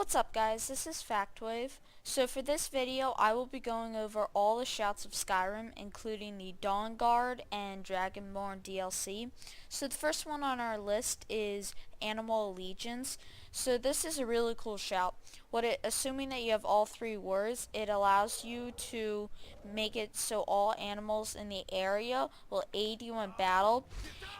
What's up guys, this is Factwave. So for this video I will be going over all the shouts of Skyrim, including the Dawn Guard and Dragonborn DLC. So the first one on our list is Animal Allegiance. So this is a really cool shout. Assuming that you have all three words, it allows you to make it so all animals in the area will aid you in battle.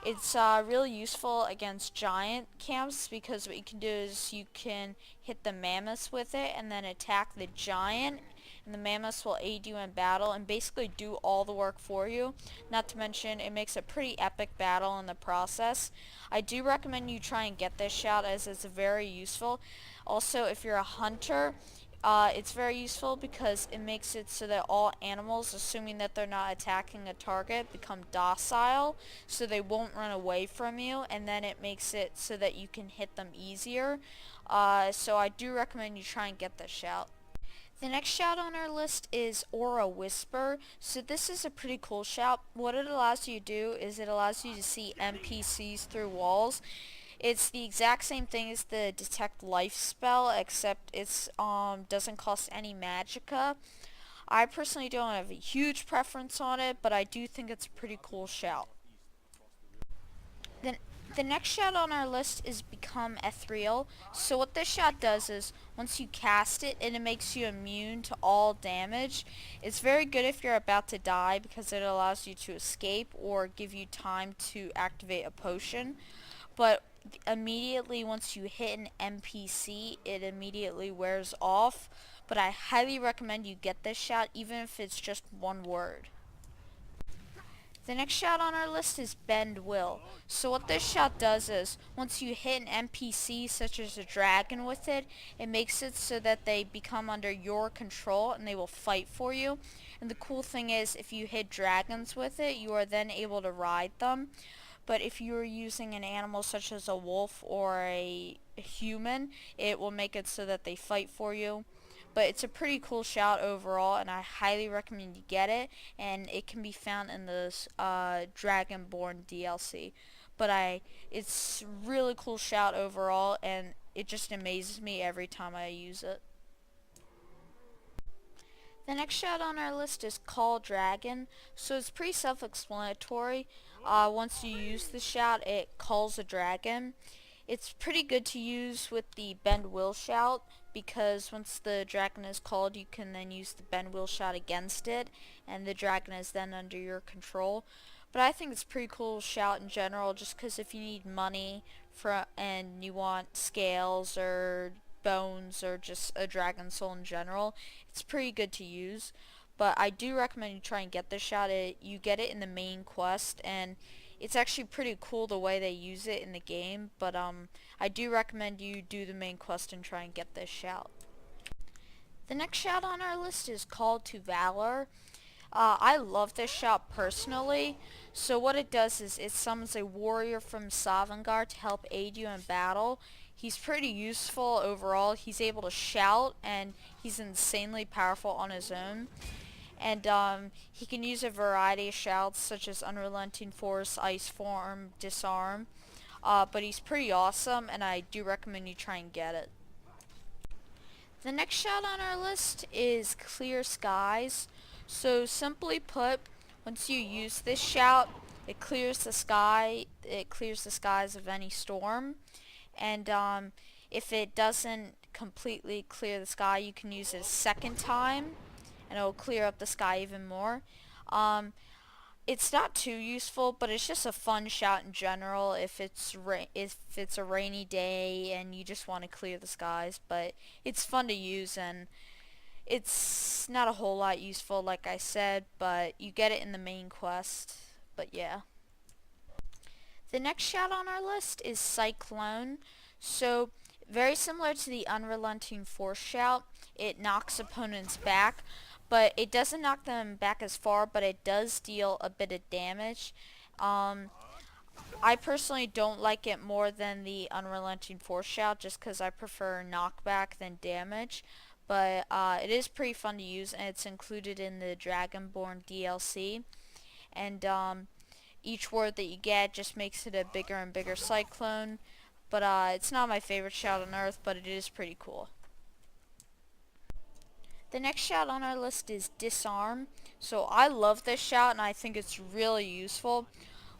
It's really useful against giant camps because what you can do is you can hit the mammoths with it and then attack the giant, and the mammoths will aid you in battle and basically do all the work for you. Not to mention it makes a pretty epic battle in the process. I do recommend you try and get this shout as it's very useful. Also, if you're a hunter, it's very useful because it makes it so that all animals, assuming that they're not attacking a target, become docile so they won't run away from you, and then it makes it so that you can hit them easier. So I do recommend you try and get this shout. The next shout on our list is Aura Whisper. So this is a pretty cool shout. What it allows you to do is it allows you to see NPCs through walls. It's the exact same thing as the Detect Life spell, except it's doesn't cost any magicka. I personally don't have a huge preference on it, but I do think it's a pretty cool shout. Then the next shout on our list is Become Ethereal. So what this shout does is once you cast it, it makes you immune to all damage. It's very good if you're about to die because it allows you to escape or give you time to activate a potion. But immediately once you hit an NPC, it immediately wears off. But I highly recommend you get this shout even if it's just one word. The next shout on our list is Bend Will. So what this shout does is, once you hit an NPC such as a dragon with it, it makes it so that they become under your control and they will fight for you. And the cool thing is, if you hit dragons with it, you are then able to ride them. But if you are using an animal such as a wolf or a human, it will make it so that they fight for you. But it's a pretty cool shout overall, and I highly recommend you get it, and it can be found in this Dragonborn DLC. But it's really cool shout overall, and it just amazes me every time I use it. The next shout on our list is Call Dragon. So it's pretty self-explanatory. Once you use the shout, it calls a dragon. It's pretty good to use with the Bend Will shout because once the dragon is called, you can then use the Bend Will shout against it, and the dragon is then under your control. But I think it's a pretty cool shout in general, just because if you need money and you want scales or bones or just a dragon soul in general, it's pretty good to use. But I do recommend you try and get this shout. You get it in the main quest, and it's actually pretty cool the way they use it in the game. But I do recommend you do the main quest and try and get this shout. The next shout on our list is Called to Valor. I love this shout personally. So what it does is it summons a warrior from Sovngarde to help aid you in battle. He's pretty useful overall. He's able to shout, and he's insanely powerful on his own. And he can use a variety of shouts such as Unrelenting Force, Ice Form, Disarmed. But he's pretty awesome, and I do recommend you try and get it. The next shout on our list is Clear Skies. So simply put, once you use this shout, it clears the sky. It clears the skies of any storm. And if it doesn't completely clear the sky, you can use it a second time, and it will clear up the sky even more. It's not too useful, but it's just a fun shout in general if it's a rainy day and you just want to clear the skies. But it's fun to use, and it's not a whole lot useful, like I said, but you get it in the main quest. But yeah. The next shout on our list is Cyclone. So very similar to the Unrelenting Force shout, it knocks opponents back, but it doesn't knock them back as far, but it does deal a bit of damage. I personally don't like it more than the Unrelenting Force shout just because I prefer knockback than damage. But it is pretty fun to use, and it's included in the Dragonborn DLC. And each word that you get just makes it a bigger and bigger cyclone. But it's not my favorite shout on earth, but it is pretty cool. The next shout on our list is Disarm. So I love this shout and I think it's really useful.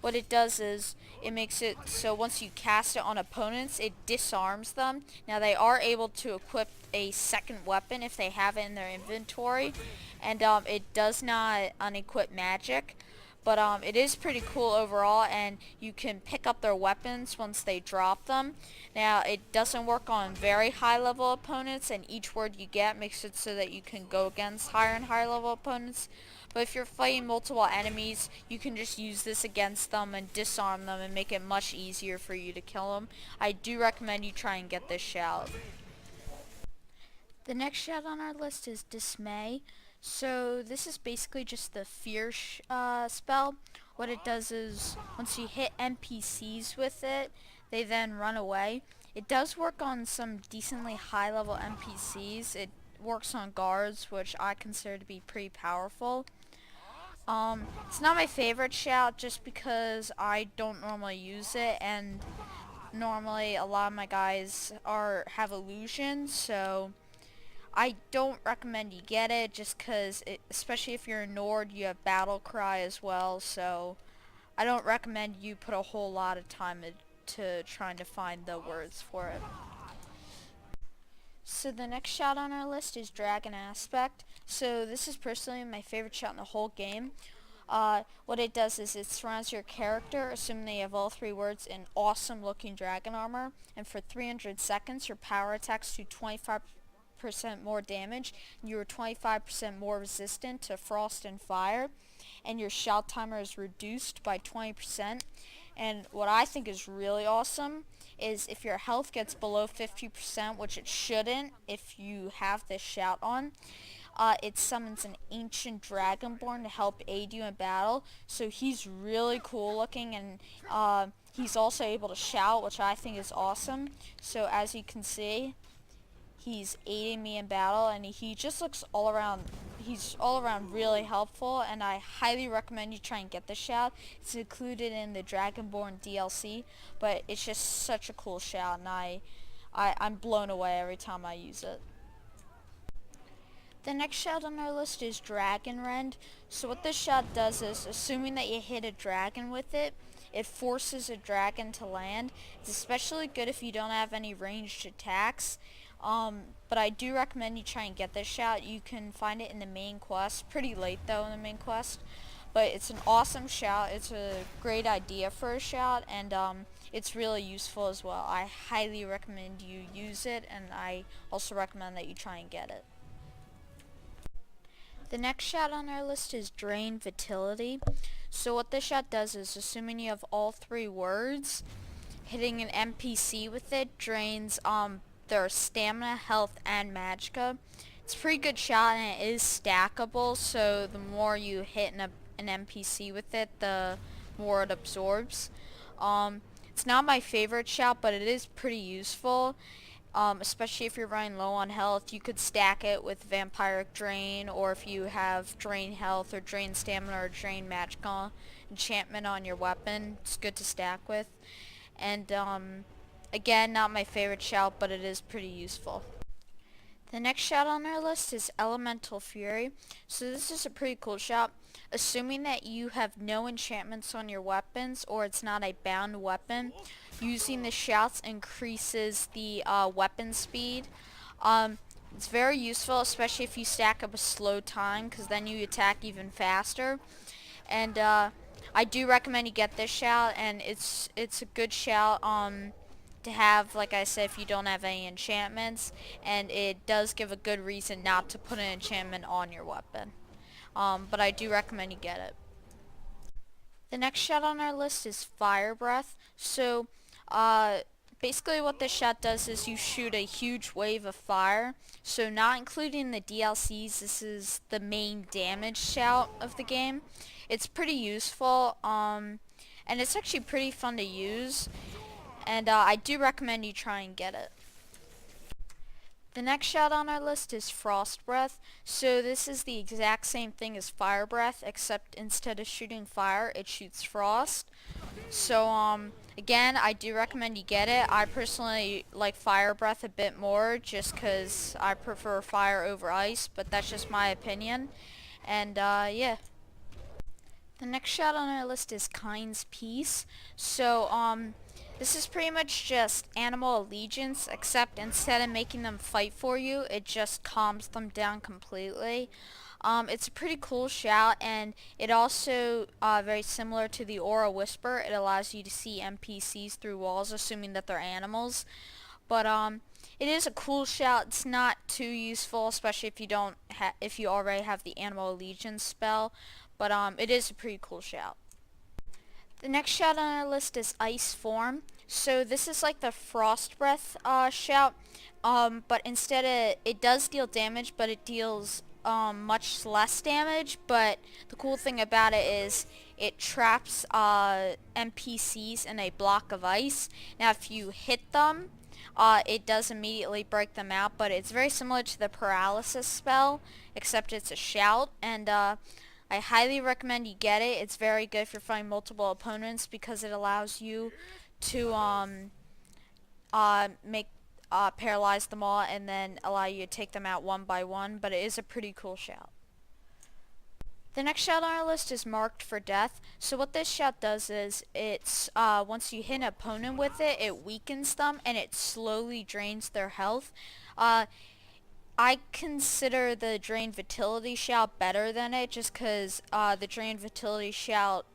What it does is it makes it so once you cast it on opponents, it disarms them. Now they are able to equip a second weapon if they have it in their inventory, and it does not unequip magic. But it is pretty cool overall, and you can pick up their weapons once they drop them. Now, it doesn't work on very high-level opponents, and each word you get makes it so that you can go against higher and higher-level opponents. But if you're fighting multiple enemies, you can just use this against them and disarm them and make it much easier for you to kill them. I do recommend you try and get this shout. The next shout on our list is Dismay. So this is basically just the fear spell. What it does is once you hit NPCs with it, they then run away. It does work on some decently high level NPCs. It works on guards, which I consider to be pretty powerful. It's not my favorite shout just because I don't normally use it, and normally a lot of my guys have illusions, so I don't recommend you get it just because, especially if you're a Nord, you have battle cry as well, so I don't recommend you put a whole lot of time into trying to find the words for it. So the next shout on our list is Dragon Aspect. So this is personally my favorite shout in the whole game. What it does is it surrounds your character, assuming they have all three words, in awesome looking dragon armor, and for 300 seconds your power attacks do 25% more damage, and you are 25% more resistant to frost and fire, and your shout timer is reduced by 20%. And what I think is really awesome is if your health gets below 50%, which it shouldn't if you have this shout on, it summons an ancient Dragonborn to help aid you in battle. So he's really cool looking, and he's also able to shout, which I think is awesome. So as you can see, he's aiding me in battle, and he just looks he's all around really helpful, and I highly recommend you try and get the shout. It's included in the Dragonborn DLC, but it's just such a cool shout, and I'm blown away every time I use it. The next shout on our list is Dragon Rend. So what this shout does is, assuming that you hit a dragon with it, it forces a dragon to land. It's especially good if you don't have any ranged attacks. But I do recommend you try and get this shout. You can find it in the main quest. Pretty late though in the main quest. But it's an awesome shout. It's a great idea for a shout, and it's really useful as well. I highly recommend you use it, and I also recommend that you try and get it. The next shout on our list is Drain Fertility. So what this shout does is, assuming you have all three words, hitting an NPC with it drains their stamina, health, and magicka. It's a pretty good shout, and it is stackable, so the more you hit an NPC with it, the more it absorbs. It's not my favorite shout, but it is pretty useful. Especially if you're running low on health, you could stack it with Vampiric Drain, or if you have Drain Health or Drain Stamina or Drain Magicka enchantment on your weapon, it's good to stack with. And again, not my favorite shout, but it is pretty useful. The next shout on our list is Elemental Fury. So this is a pretty cool shout. Assuming that you have no enchantments on your weapons, or it's not a bound weapon, using the shouts increases the weapon speed. It's very useful, especially if you stack up a slow time, because then you attack even faster. And I do recommend you get this shout, and it's a good shout to have, like I said, if you don't have any enchantments, and it does give a good reason not to put an enchantment on your weapon. But I do recommend you get it. The next shout on our list is Fire Breath. So basically what this shout does is you shoot a huge wave of fire. So not including the DLCs, this is the main damage shout of the game. It's pretty useful, and it's actually pretty fun to use, and I do recommend you try and get it. The next shout on our list is Frost Breath. So this is the exact same thing as Fire Breath, except instead of shooting fire, it shoots frost. So Again, I do recommend you get it. I personally like Fire Breath a bit more just because I prefer fire over ice, but that's just my opinion. And yeah. The next shout on our list is Kind's Peace. So, this is pretty much just animal allegiance, except instead of making them fight for you, it just calms them down completely. It's a pretty cool shout, and it also very similar to the Aura Whisper. It allows you to see NPCs through walls, assuming that they're animals. But it is a cool shout. It's not too useful, especially if you already have the Animal Allegiance spell. But it is a pretty cool shout. The next shout on our list is Ice Form. So this is like the Frost Breath shout, but instead it does deal damage, but it deals much less damage. But the cool thing about it is it traps NPCs in a block of ice. Now if you hit them, it does immediately break them out, but it's very similar to the paralysis spell, except it's a shout, and I highly recommend you get it. It's very good if you're fighting multiple opponents because it allows you to paralyze them all and then allow you to take them out one by one, but it is a pretty cool shout. The next shout on our list is Marked for Death. So what this shout does is it's once you hit an opponent with it, it weakens them and it slowly drains their health. I consider the Drain Fertility shout better than it just because the Drain Fertility shout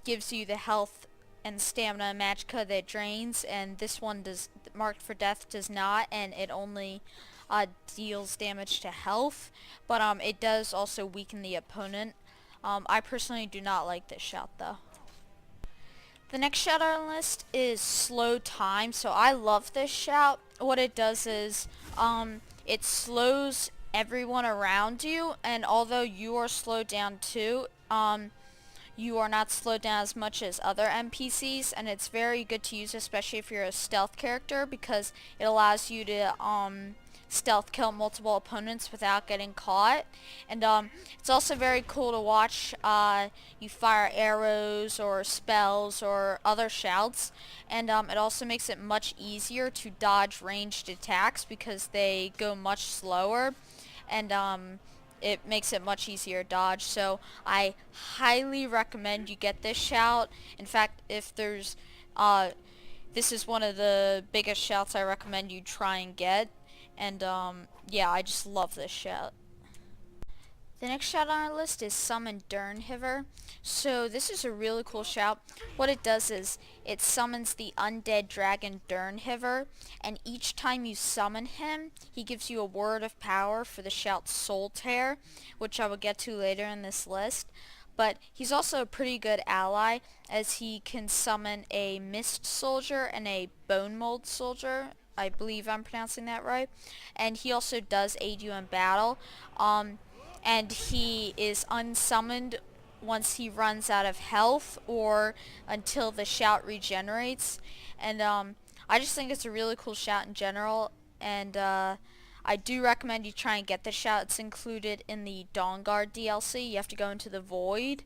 gives you the health and stamina and magicka that drains, and this one does. Marked for Death does not, and it only deals damage to health, but it does also weaken the opponent. I personally do not like this shout though. The next shout on our list is Slow Time. So I love this shout. What it does is it slows everyone around you, and although you are slowed down too, you are not slowed down as much as other NPCs, and it's very good to use, especially if you're a stealth character, because it allows you to stealth kill multiple opponents without getting caught. And it's also very cool to watch you fire arrows or spells or other shouts, and it also makes it much easier to dodge ranged attacks because they go much slower, and it makes it much easier to dodge. So I highly recommend you get this shout. In fact, if there's this is one of the biggest shouts I recommend you try and get. And yeah, I just love this shout. The next shout on our list is Summon Derp. So this is a really cool shout. What it does is it summons the undead dragon Derp, and each time you summon him, he gives you a word of power for the shout Soul Tear, which I will get to later in this list. But he's also a pretty good ally, as he can summon a Mist Soldier and a Bone Mold Soldier. I believe I'm pronouncing that right. And he also does aid you in battle. And he is unsummoned once he runs out of health or until the shout regenerates. And I just think it's a really cool shout in general. And I do recommend you try and get the shout. It's included in the Dawnguard DLC. You have to go into the Void.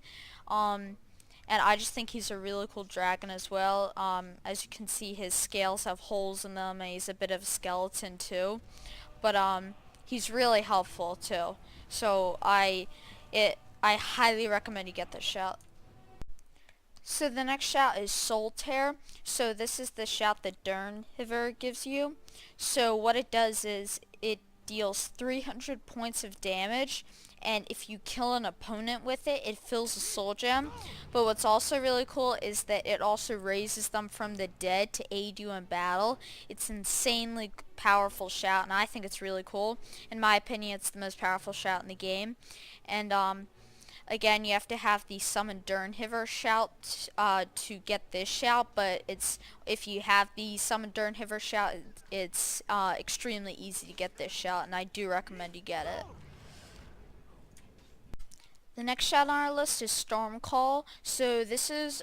And I just think he's a really cool dragon as well. As you can see, his scales have holes in them, and he's a bit of a skeleton too. But he's really helpful too. So I highly recommend you get this shout. So the next shout is Soul Tear. So this is the shout that Derp gives you. So what it does is it deals 300 points of damage, and if you kill an opponent with it, it fills a soul gem. But what's also really cool is that it also raises them from the dead to aid you in battle. It's insanely powerful shout, and I think it's really cool. In my opinion, it's the most powerful shout in the game. And again, you have to have the Summon Derp shout to get this shout, but if you have the Summon Derp shout, it's extremely easy to get this shout, and I do recommend you get it. The next shout on our list is Storm Call. So this is,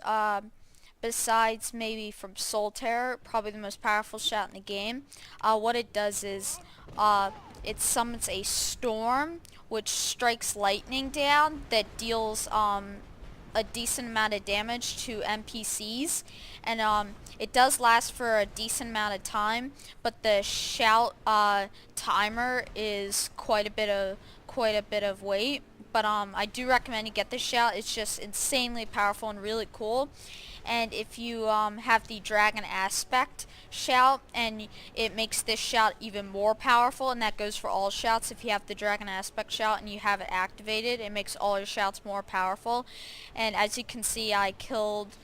besides maybe from Soul Terror, probably the most powerful shout in the game. What it does is it summons a storm which strikes lightning down that deals a decent amount of damage to NPCs, and it does last for a decent amount of time, but the shout timer is quite a bit of weight. But I do recommend you get this shout. It's just insanely powerful and really cool. And if you have the dragon aspect shout, and it makes this shout even more powerful, and that goes for all shouts. If you have the dragon aspect shout and you have it activated, it makes all your shouts more powerful. And as you can see, I killed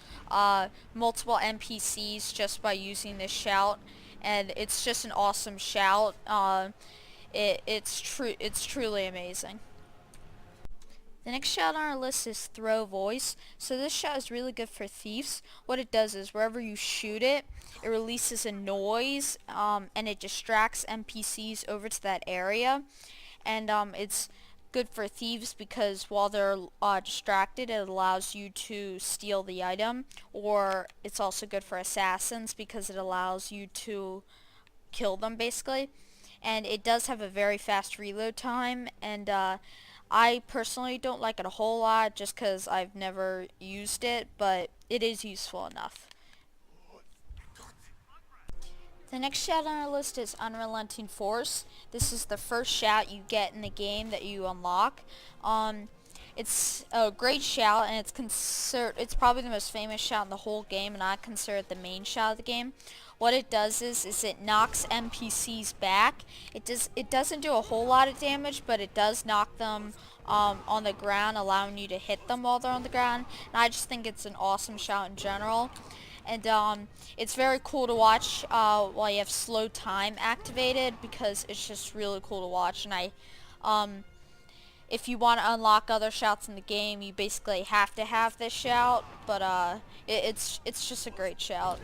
multiple NPCs just by using this shout, and it's just an awesome shout. It's truly amazing. The next shout on our list is Throw Voice. So this shout is really good for thieves. What it does is wherever you shoot it, it releases a noise, and it distracts NPCs over to that area. And it's good for thieves because while they're distracted, it allows you to steal the item. Or it's also good for assassins because it allows you to kill them basically. And it does have a very fast reload time, and I personally don't like it a whole lot just because I've never used it, but it is useful enough. The next shout on our list is Unrelenting Force. This is the first shout you get in the game that you unlock. It's a great shout, and it's probably the most famous shout in the whole game, and I consider it the main shout of the game. What it does is it knocks NPCs back. It doesn't do a whole lot of damage, but it does knock them on the ground, allowing you to hit them while they're on the ground. And I just think it's an awesome shout in general. And it's very cool to watch while you have slow time activated, because it's just really cool to watch. And if you want to unlock other shouts in the game, you basically have to have this shout, but it's just a great shout.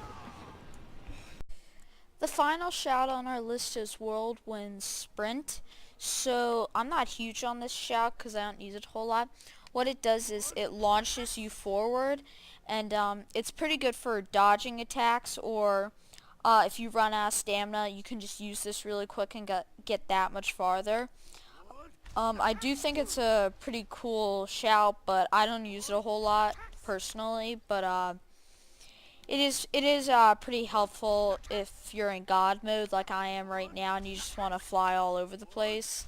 The final shout on our list is Whirlwind Sprint. So I'm not huge on this shout because I don't use it a whole lot. What it does is it launches you forward, and it's pretty good for dodging attacks, or if you run out of stamina, you can just use this really quick and get that much farther. I do think it's a pretty cool shout, but I don't use it a whole lot personally. But it is pretty helpful if you're in God mode like I am right now, and you just want to fly all over the place.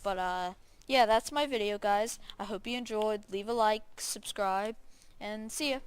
But yeah, that's my video, guys. I hope you enjoyed. Leave a like, subscribe, and see ya.